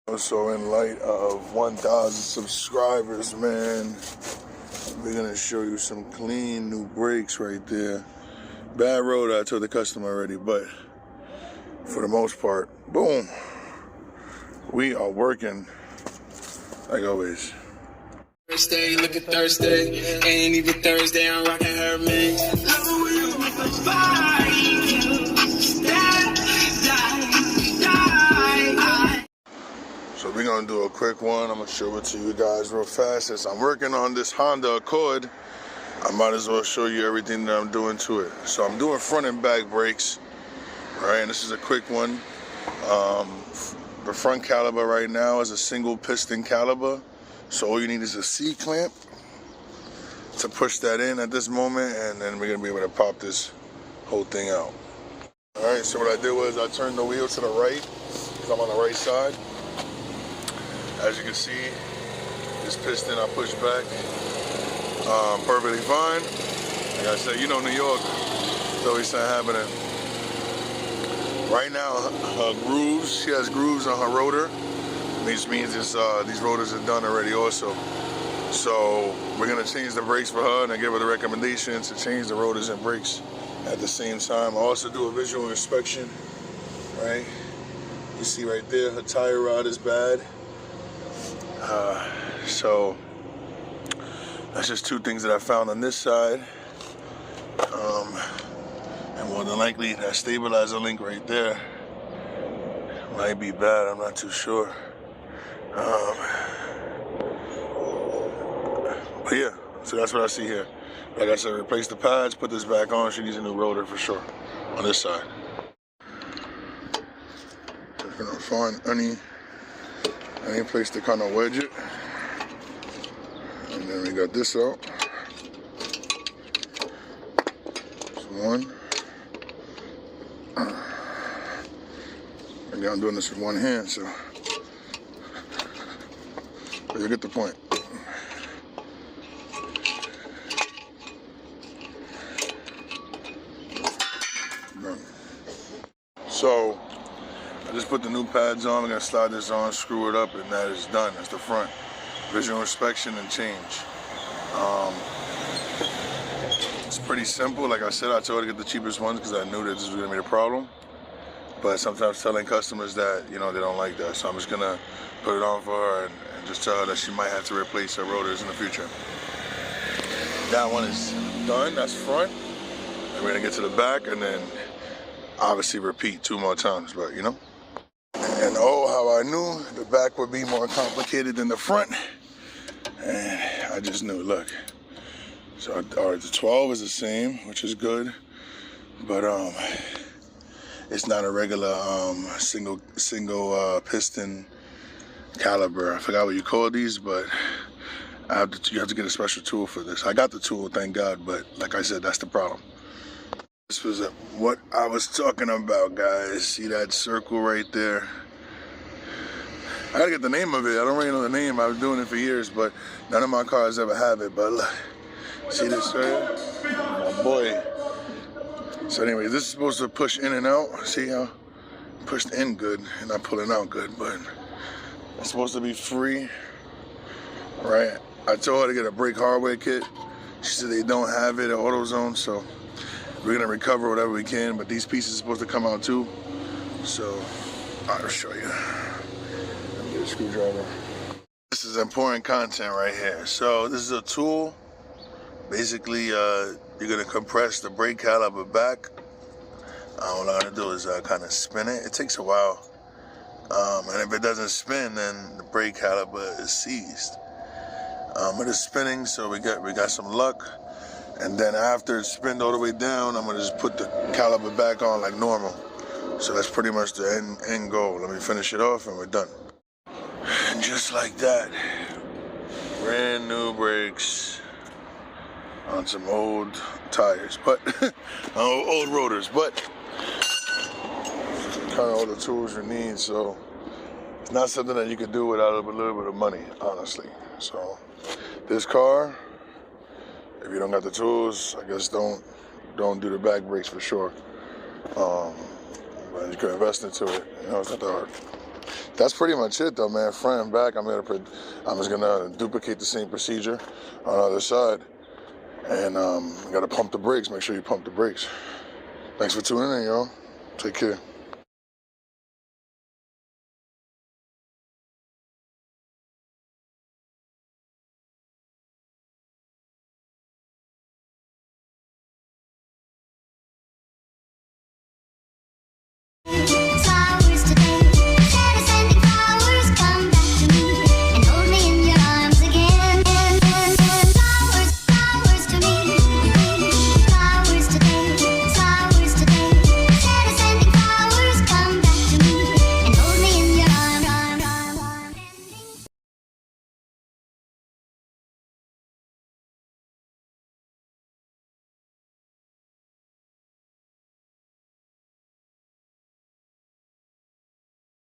So in light of 1,000 subscribers, man, we're gonna show you some clean new brakes right there. Bad road, I told the customer already, but for the most part, boom, we are working like always. Thursday, look at Thursday, ain't even Thursday, I'm rocking her mix. So we're gonna do a quick one. I'm gonna show it to you guys real fast. Since I'm working on this Honda Accord, I might as well show you everything that I'm doing to it. So I'm doing front and back brakes, right? And this is a quick one. The front caliper right now is a single piston caliper. So all you need is a C-clamp to push that in at this moment, and then we're gonna be able to pop this whole thing out. All right, so what I did was I turned the wheel to the right, because I'm on the right side. As you can see, this piston I pushed back perfectly fine. Like I said, you know New York, it's always something happening. Right now, her grooves, she has grooves on her rotor, which means it's, these rotors are done already also. So we're gonna change the brakes for her and I give her the recommendation to change the rotors and brakes at the same time. I also do a visual inspection, right? You see right there, her tire rod is bad. So that's just two things that I found on this side. And more than likely that stabilizer link right there might be bad, I'm not too sure. But yeah, so that's what I see here. Like I said, replace the pads, put this back on. She needs a new rotor for sure on this side. Just gonna find any place to kind of wedge it. And then we got this out. There's one. Again, I'm doing this with one hand, so but you get the point. So I just put the new pads on. I'm gonna slide this on, screw it up, and that is done. That's the front. Visual inspection and change. It's pretty simple. Like I said, I told her to get the cheapest ones because I knew that this was gonna be a problem. But sometimes telling customers that, you know, they don't like that. So I'm just gonna put it on for her and just tell her that she might have to replace her rotors in the future. That one is done, that's front. And we're gonna get to the back and then obviously repeat 2 more times, but you know. And oh, how I knew the back would be more complicated than the front. And I just knew, look. So, all right, the 12 is the same, which is good. But it's not a regular single piston caliber. I forgot what you call these, but you have to get a special tool for this. I got the tool, thank God, but like I said, that's the problem. This was what I was talking about, guys. See that circle right there? I gotta get the name of it. I don't really know the name. I've been doing it for years, but none of my cars ever have it. But look, see this right? My boy. So anyway, this is supposed to push in and out. See how pushed in good and not pulling out good, but it's supposed to be free, right? I told her to get a brake hardware kit. She said they don't have it at AutoZone, so we're gonna recover whatever we can, but these pieces are supposed to come out too. So I'll show you. Let me get a screwdriver. This is important content right here. So this is a tool. Basically, you're gonna compress the brake caliper back. What I'm gonna do is kind of spin it. It takes a while. And if it doesn't spin, then the brake caliper is seized. It is spinning, so we got some luck. And then after it's spinned all the way down, I'm gonna just put the caliper back on like normal. So that's pretty much the end goal. Let me finish it off and we're done. And just like that, brand new brakes on some old tires, but old rotors, but kind of all the tools you need. So it's not something that you could do without a little bit of money, honestly. So this car, if you don't got the tools, I guess don't do the back brakes for sure. But you can invest into it. You know, it's not that hard. That's pretty much it though, man. Front and back, I'm just gonna duplicate the same procedure on the other side. And you gotta pump the brakes. Make sure you pump the brakes. Thanks for tuning in, y'all. Take care.